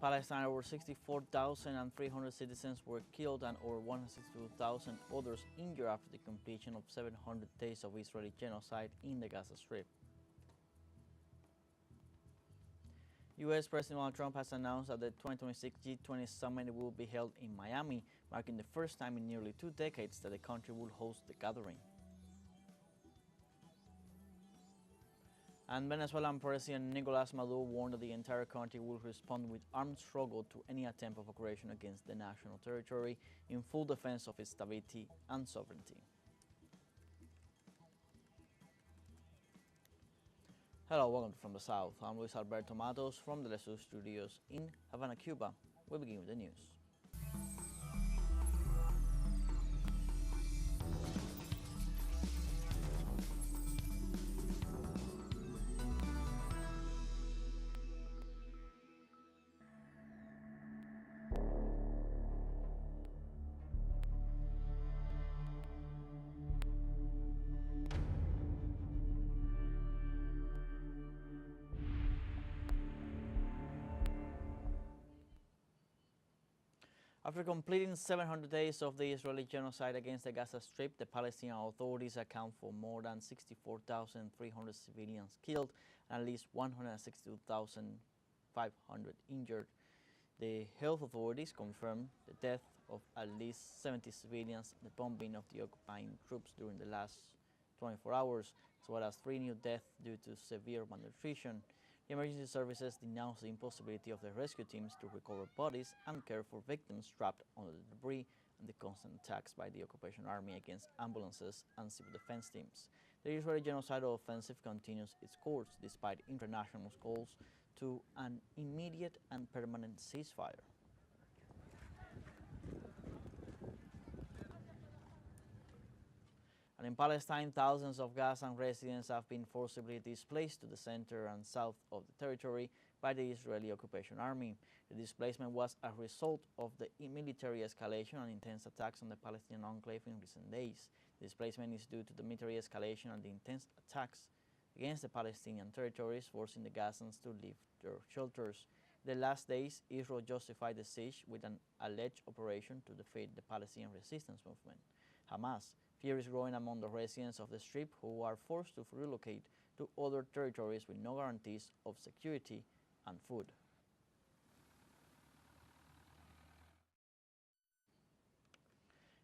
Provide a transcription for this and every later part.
Palestine, over 64,300 citizens were killed and over 162,000 others injured after the completion of 700 days of Israeli genocide in the Gaza Strip. U.S. President Donald Trump has announced that the 2026 G20 summit will be held in Miami, marking the first time in nearly 2 decades that the country will host the gathering. And Venezuelan President Nicolas Maduro warned that the entire country will respond with armed struggle to any attempt of aggression against the national territory in full defense of its stability and sovereignty. Hello, welcome from the South. I'm Luis Alberto Matos from the teleSUR studios in Havana, Cuba. We begin with the news. After completing 700 days of the Israeli genocide against the Gaza Strip, the Palestinian authorities account for more than 64,300 civilians killed and at least 162,500 injured. The health authorities confirmed the death of at least 70 civilians in the bombing of the occupying troops during the last 24 hours, as well as 3 new deaths due to severe malnutrition. The emergency services denounced the impossibility of the rescue teams to recover bodies and care for victims trapped under the debris and the constant attacks by the occupation army against ambulances and civil defense teams. The Israeli genocidal offensive continues its course despite international calls to an immediate and permanent ceasefire. And in Palestine, thousands of Gazan residents have been forcibly displaced to the center and south of the territory by the Israeli occupation army. The displacement was a result of the military escalation and intense attacks on the Palestinian enclave in recent days. The displacement is due to the military escalation and the intense attacks against the Palestinian territories, forcing the Gazans to leave their shelters. In the last days, Israel justified the siege with an alleged operation to defeat the Palestinian resistance movement, Hamas. Fear is growing among the residents of the Strip, who are forced to relocate to other territories with no guarantees of security and food.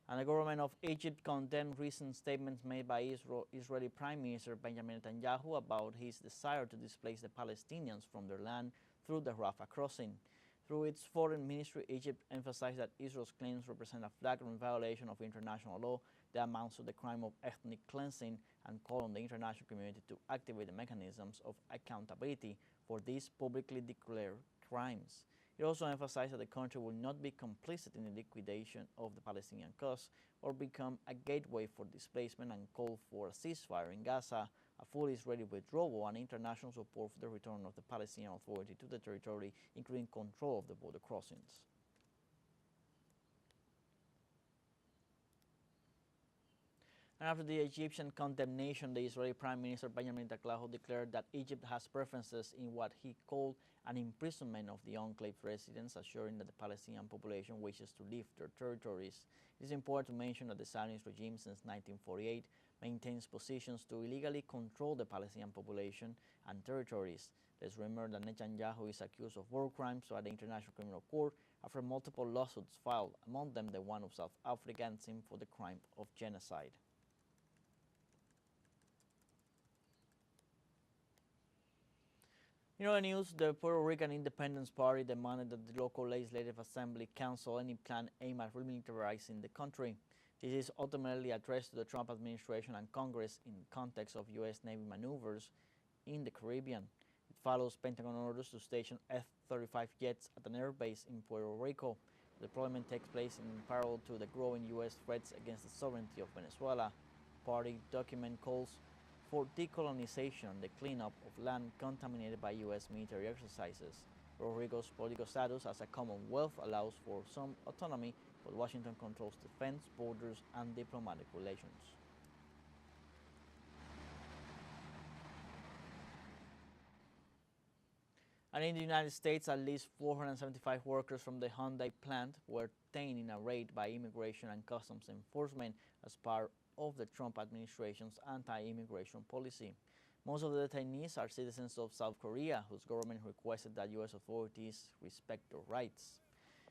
And the government of Egypt condemned recent statements made by Israeli Prime Minister Benjamin Netanyahu about his desire to displace the Palestinians from their land through the Rafah crossing. Through its foreign ministry, Egypt emphasized that Israel's claims represent a flagrant violation of international law that amounts to the crime of ethnic cleansing, and called on the international community to activate the mechanisms of accountability for these publicly declared crimes. It also emphasized that the country will not be complicit in the liquidation of the Palestinian cause or become a gateway for displacement, and called for a ceasefire in Gaza, a full Israeli withdrawal, and international support for the return of the Palestinian Authority to the territory, including control of the border crossings. And after the Egyptian condemnation, the Israeli Prime Minister Benjamin Netanyahu declared that Egypt has preferences in what he called an imprisonment of the enclave residents, assuring that the Palestinian population wishes to leave their territories. It is important to mention that the Zionist regime since 1948 maintains positions to illegally control the Palestinian population and territories. Let's remember that Netanyahu is accused of war crimes by the International Criminal Court after multiple lawsuits filed, among them the one of South Africa and him for the crime of genocide. In other news, the Puerto Rican Independence Party demanded that the local legislative assembly cancel any plan aimed at remilitarizing the country. This is ultimately addressed to the Trump administration and Congress in context of U.S. Navy maneuvers in the Caribbean. It follows Pentagon orders to station F-35 jets at an airbase in Puerto Rico. The deployment takes place in parallel to the growing U.S. threats against the sovereignty of Venezuela. Party document calls for decolonization and the cleanup of land contaminated by U.S. military exercises. Puerto Rico's political status as a commonwealth allows for some autonomy, but Washington controls defense, borders, and diplomatic relations. And in the United States, at least 475 workers from the Hyundai plant were detained in a raid by Immigration and Customs Enforcement as part of the Trump administration's anti-immigration policy. Most of the detainees are citizens of South Korea, whose government requested that U.S. authorities respect their rights.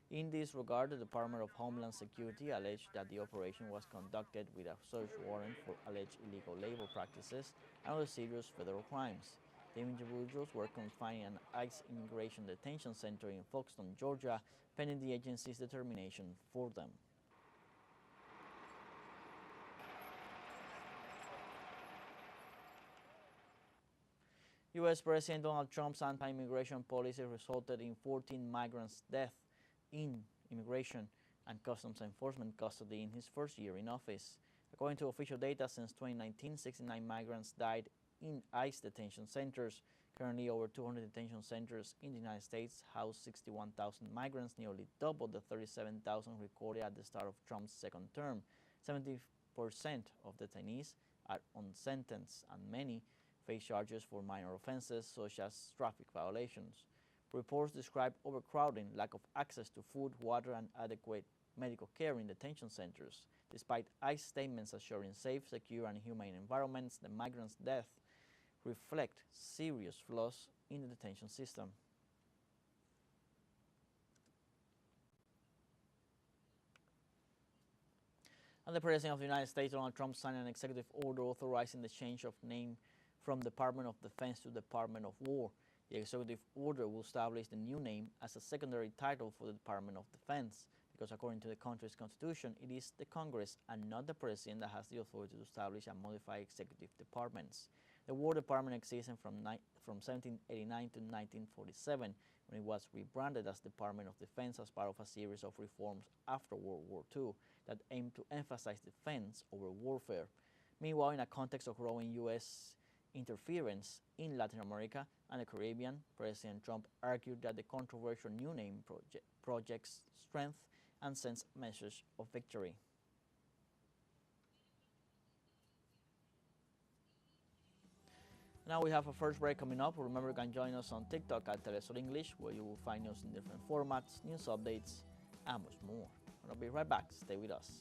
In this regard, the Department of Homeland Security alleged that the operation was conducted with a search warrant for alleged illegal labor practices and other serious federal crimes. The individuals were confined in an ICE immigration detention center in Folkestone, Georgia, pending the agency's determination for them. U.S. President Donald Trump's anti-immigration policy resulted in 14 migrants' deaths in Immigration and Customs Enforcement custody in his first year in office. According to official data, since 2019, 69 migrants died in ICE detention centers. Currently, over 200 detention centers in the United States house 61,000 migrants, nearly double the 37,000 recorded at the start of Trump's second term. 70% of detainees are unsentenced, and many face charges for minor offenses such as traffic violations. Reports describe overcrowding, lack of access to food, water, and adequate medical care in detention centers. Despite ICE statements assuring safe, secure, and humane environments, the migrants' deaths reflect serious flaws in the detention system. And the President of the United States, Donald Trump, signed an executive order authorizing the change of name from Department of Defense to Department of War. The executive order will establish the new name as a secondary title for the Department of Defense, because according to the country's constitution, it is the Congress and not the President that has the authority to establish and modify executive departments. The War Department existed from 1789 to 1947, when it was rebranded as Department of Defense as part of a series of reforms after World War II that aimed to emphasize defense over warfare. Meanwhile, in a context of growing U.S. interference in Latin America and the Caribbean, President Trump argued that the controversial new name projects strength and sends a message of victory. Now we have a first break coming up. Remember, you can join us on TikTok at teleSUR English, where you will find us in different formats, news updates, and much more. I'll be right back. Stay with us.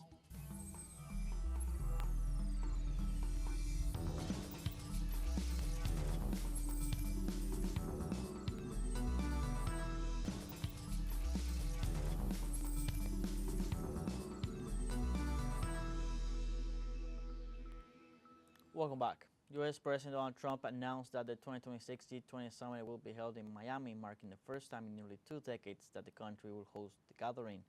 Welcome back. U.S. President Donald Trump announced that the 2026 G20 summit will be held in Miami, marking the first time in nearly 2 decades that the country will host the gathering.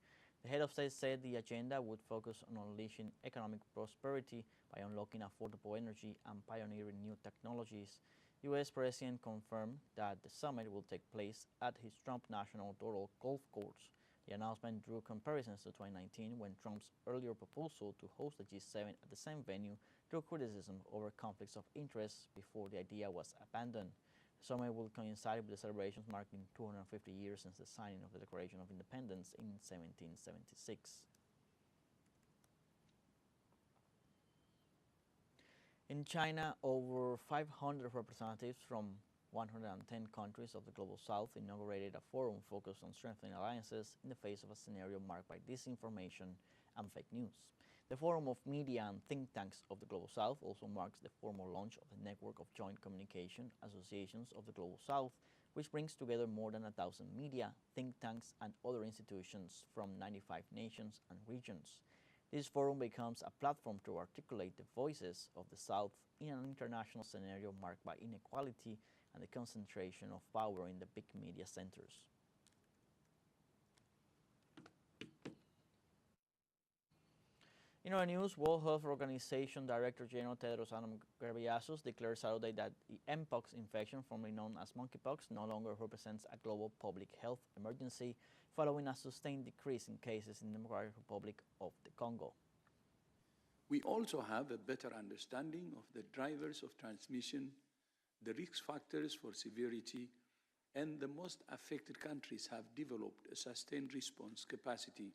The head of state said the agenda would focus on unleashing economic prosperity by unlocking affordable energy and pioneering new technologies. U.S. President confirmed that the summit will take place at his Trump National Doral Golf Course. The announcement drew comparisons to 2019, when Trump's earlier proposal to host the G7 at the same venue drew criticism over conflicts of interest before the idea was abandoned. The summit will coincide with the celebrations marking 250 years since the signing of the Declaration of Independence in 1776. In China, over 500 representatives from 110 countries of the Global South inaugurated a forum focused on strengthening alliances in the face of a scenario marked by disinformation and fake news. The Forum of Media and Think Tanks of the Global South also marks the formal launch of the Network of Joint Communication Associations of the Global South, which brings together more than 1,000 media, think tanks, and other institutions from 95 nations and regions. This forum becomes a platform to articulate the voices of the South in an international scenario marked by inequality and the concentration of power in the big media centers. In our news, World Health Organization Director General Tedros Adhanom Ghebreyesus declared Saturday that the Mpox infection, formerly known as monkeypox, no longer represents a global public health emergency, following a sustained decrease in cases in the Democratic Republic of the Congo. We also have a better understanding of the drivers of transmission, the risk factors for severity, and the most affected countries have developed a sustained response capacity.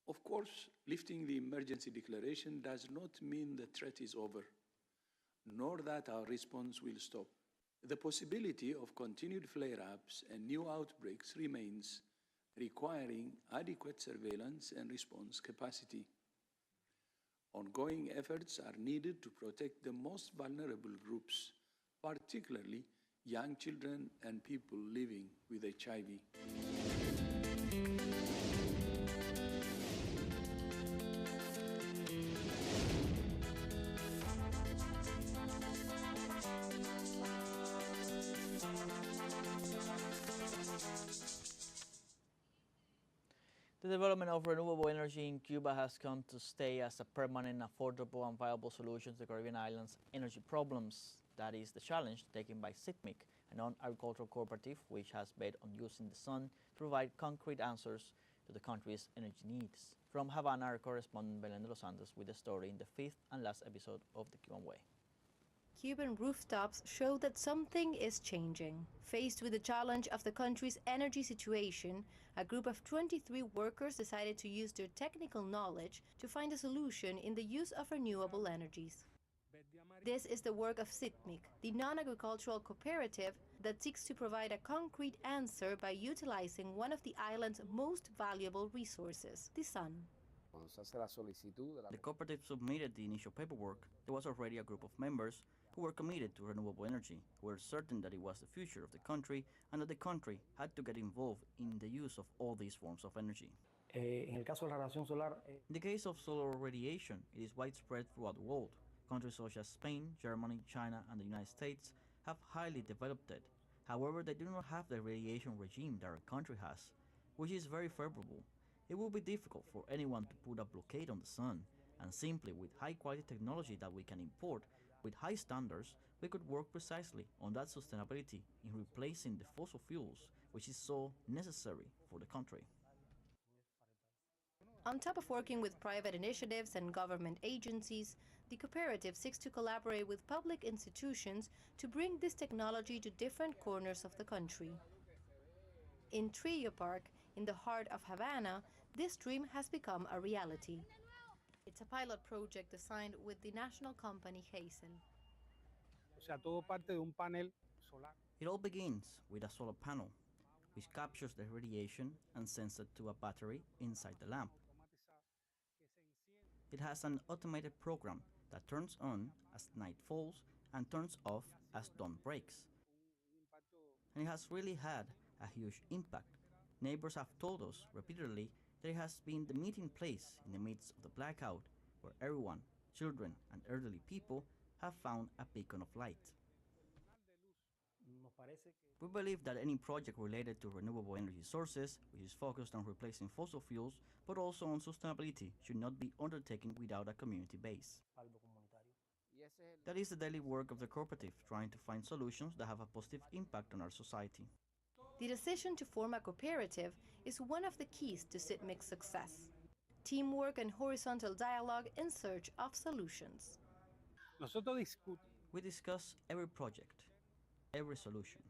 Of course, lifting the emergency declaration does not mean the threat is over, nor that our response will stop. The possibility of continued flare-ups and new outbreaks remains, requiring adequate surveillance and response capacity. Ongoing efforts are needed to protect the most vulnerable groups, particularly young children and people living with HIV. The development of renewable energy in Cuba has come to stay as a permanent, affordable, and viable solution to the Caribbean islands' energy problems. That is the challenge taken by CITMIC, a non-agricultural cooperative which has bet on using the sun to provide concrete answers to the country's energy needs. From Havana, our correspondent Belén de los Santos with the story in the fifth and last episode of The Cuban Way. Cuban rooftops show that something is changing. Faced with the challenge of the country's energy situation, a group of 23 workers decided to use their technical knowledge to find a solution in the use of renewable energies. This is the work of CITMIC, the non-agricultural cooperative that seeks to provide a concrete answer by utilizing one of the island's most valuable resources, the sun. The cooperative submitted the initial paperwork. There was already a group of members who were committed to renewable energy, who were certain that it was the future of the country and that the country had to get involved in the use of all these forms of energy. In the case of solar radiation, it is widespread throughout the world. Countries such as Spain, Germany, China, and the United States have highly developed it. However, they do not have the radiation regime that our country has, which is very favorable. It will be difficult for anyone to put a blockade on the sun, and simply with high-quality technology that we can import, with high standards, we could work precisely on that sustainability in replacing the fossil fuels, which is so necessary for the country. On top of working with private initiatives and government agencies, the cooperative seeks to collaborate with public institutions to bring this technology to different corners of the country. In Trillo Park, in the heart of Havana, this dream has become a reality. It's a pilot project designed with the national company Hazel. It all begins with a solar panel, which captures the radiation and sends it to a battery inside the lamp. It has an automated program that turns on as night falls and turns off as dawn breaks. And it has really had a huge impact. Neighbors have told us repeatedly that it has been the meeting place in the midst of the blackout, where everyone, children and elderly people, have found a beacon of light. We believe that any project related to renewable energy sources, which is focused on replacing fossil fuels, but also on sustainability, should not be undertaken without a community base. That is the daily work of the cooperative, trying to find solutions that have a positive impact on our society. The decision to form a cooperative is one of the keys to CITMIC's success. Teamwork and horizontal dialogue in search of solutions. We discuss every project, every solution,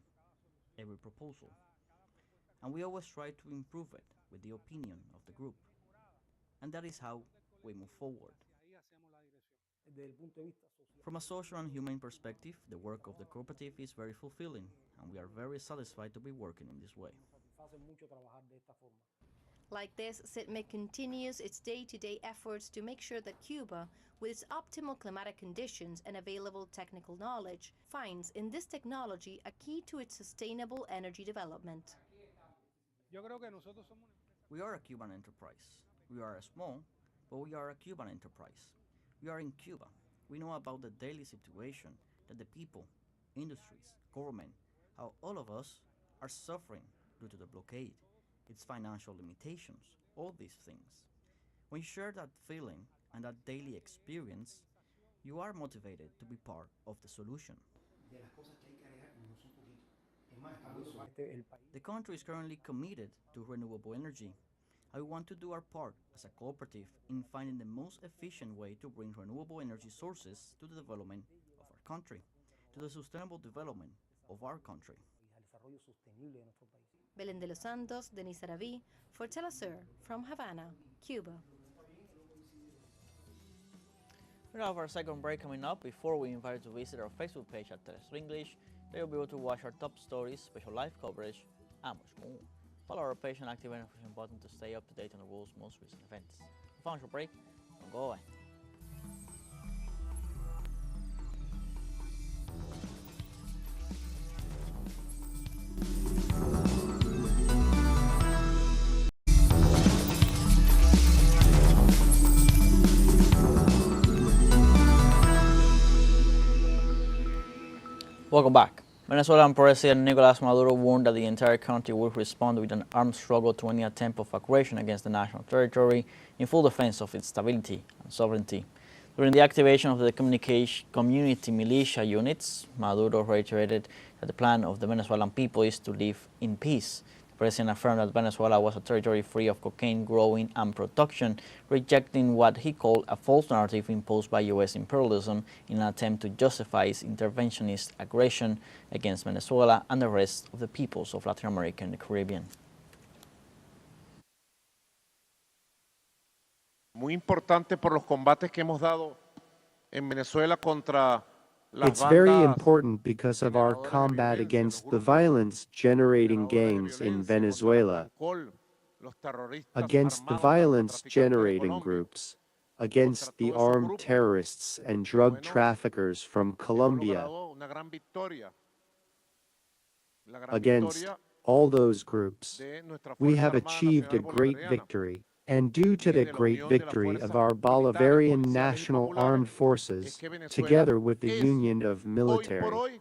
every proposal, and we always try to improve it with the opinion of the group. And that is how we move forward. From a social and human perspective, the work of the cooperative is very fulfilling, and we are very satisfied to be working in this way. Like this, CITMIC continues its day-to-day efforts to make sure that Cuba, with its optimal climatic conditions and available technical knowledge, finds in this technology a key to its sustainable energy development. We are a Cuban enterprise. We are small, but we are a Cuban enterprise. We are in Cuba. We know about the daily situation that the people, industries, government, how all of us are suffering due to the blockade, its financial limitations, all these things. When you share that feeling and that daily experience, you are motivated to be part of the solution. The country is currently committed to renewable energy. I want to do our part as a cooperative in finding the most efficient way to bring renewable energy sources to the development of our country, to the sustainable development of our country. Belén de los Santos, Denise Araví, for teleSUR from Havana, Cuba. We have our second break coming up. Before we invite you to visit our Facebook page at teleSUR English, There you'll be able to watch our top stories, special live coverage, and much more. Follow our page and activate the notification button to stay up to date on the world's most recent events. For a break, don't go away. Welcome back. Venezuelan President Nicolas Maduro warned that the entire country will respond with an armed struggle to any attempt of aggression against the national territory in full defense of its stability and sovereignty. During the activation of the community militia units, Maduro reiterated that the plan of the Venezuelan people is to live in peace. The president affirmed that Venezuela was a territory free of cocaine growing and production, rejecting what he called a false narrative imposed by U.S. imperialism in an attempt to justify its interventionist aggression against Venezuela and the rest of the peoples of Latin America and the Caribbean. Muy importante por los combates que hemos dado en Venezuela contra It's very important because of our combat against the violence-generating gangs in Venezuela, against the violence-generating groups, against the armed terrorists and drug traffickers from Colombia, against all those groups. We have achieved a great victory. And due to the great victory of our Bolivarian National Armed Forces, together with the Union of Military,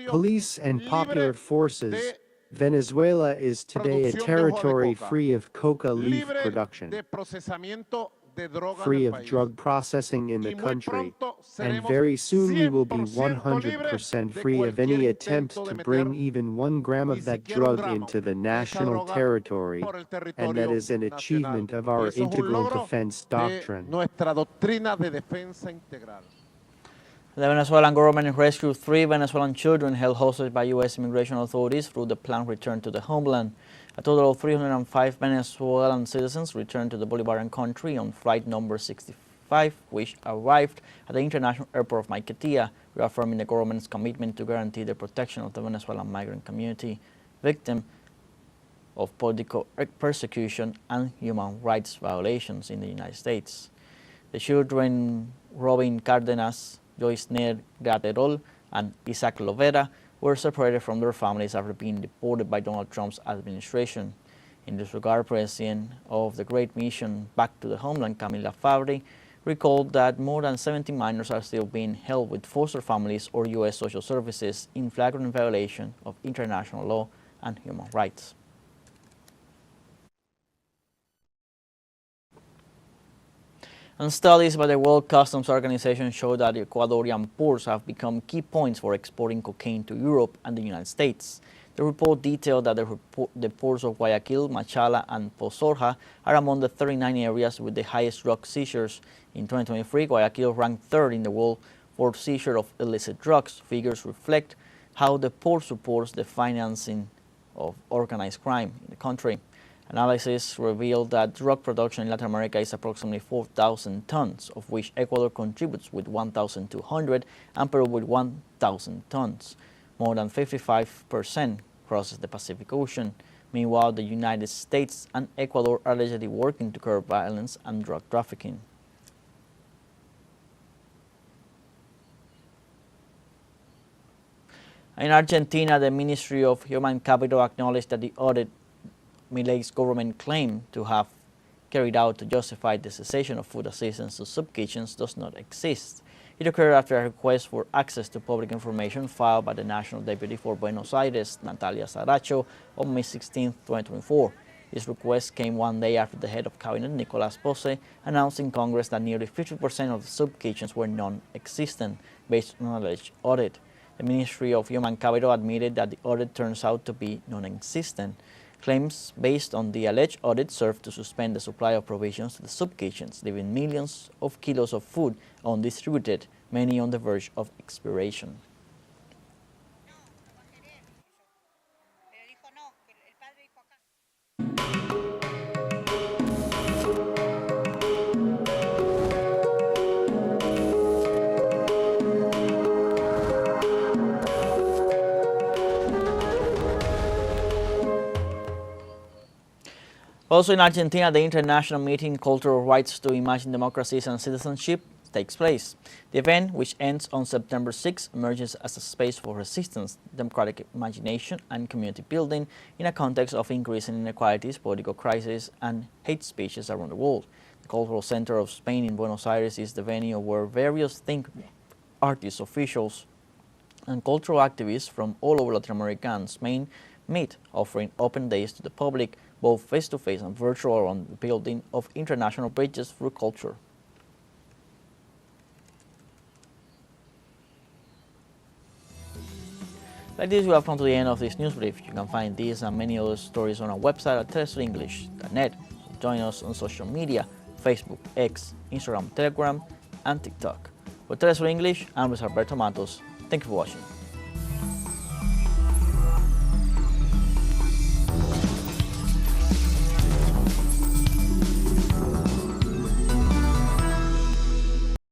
Police and Popular Forces, Venezuela is today a territory free of coca leaf production, free of drug processing in the country, and very soon we will be 100% free of any attempt to bring even 1 gram of that drug into the national territory, and that is an achievement of our integral defense doctrine. The Venezuelan government rescued 3 Venezuelan children held hostage by U.S. immigration authorities through the planned return to the homeland. A total of 305 Venezuelan citizens returned to the Bolivarian country on flight number 65, which arrived at the international airport of Maiquetía, reaffirming the government's commitment to guarantee the protection of the Venezuelan migrant community, victim of political persecution and human rights violations in the United States. The children, Robin Cárdenas, Joyce Ner Graterol, and Isaac Lovera, were separated from their families after being deported by Donald Trump's administration. In this regard, President of the Great Mission Back to the Homeland, Camila Fabri, recalled that more than 70 minors are still being held with foster families or U.S. social services in flagrant violation of international law and human rights. And studies by the World Customs Organization show that the Ecuadorian ports have become key points for exporting cocaine to Europe and the United States. The report detailed that the ports of Guayaquil, Machala, and Pozorja are among the 39 areas with the highest drug seizures. In 2023, Guayaquil ranked 3rd in the world for seizure of illicit drugs. Figures reflect how the port supports the financing of organized crime in the country. Analysis revealed that drug production in Latin America is approximately 4,000 tons, of which Ecuador contributes with 1,200 and Peru with 1,000 tons. More than 55% crosses the Pacific Ocean. Meanwhile, the United States and Ecuador are allegedly working to curb violence and drug trafficking. In Argentina, the Ministry of Human Capital acknowledged that the audit Milei's government claimed to have carried out to justify the cessation of food assistance to soup kitchens does not exist. It occurred after a request for access to public information filed by the National Deputy for Buenos Aires, Natalia Saracho, on May 16, 2024. This request came one day after the head of cabinet, Nicolás Posse, announced in Congress that nearly 50% of the soup kitchens were non-existent, based on an alleged audit. The Ministry of Human Capital admitted that the audit turns out to be non-existent. Claims based on the alleged audit served to suspend the supply of provisions to the soup kitchens, leaving millions of kilos of food undistributed, many on the verge of expiration. Also in Argentina, the International Meeting Cultural Rights to Imagine Democracies and Citizenship takes place. The event, which ends on September 6, emerges as a space for resistance, democratic imagination, and community building in a context of increasing inequalities, political crisis, and hate speeches around the world. The Cultural Center of Spain in Buenos Aires is the venue where various artists, officials, and cultural activists from all over Latin America and Spain meet, offering open days to the public, both face-to-face and virtual, around the building of international bridges through culture. Like this, we have come to the end of this news brief. You can find these and many other stories on our website at telesurenglish.net. So join us on social media, Facebook, X, Instagram, Telegram, and TikTok. For TeleSUR English, I'm Luis Alberto Matos. Thank you for watching.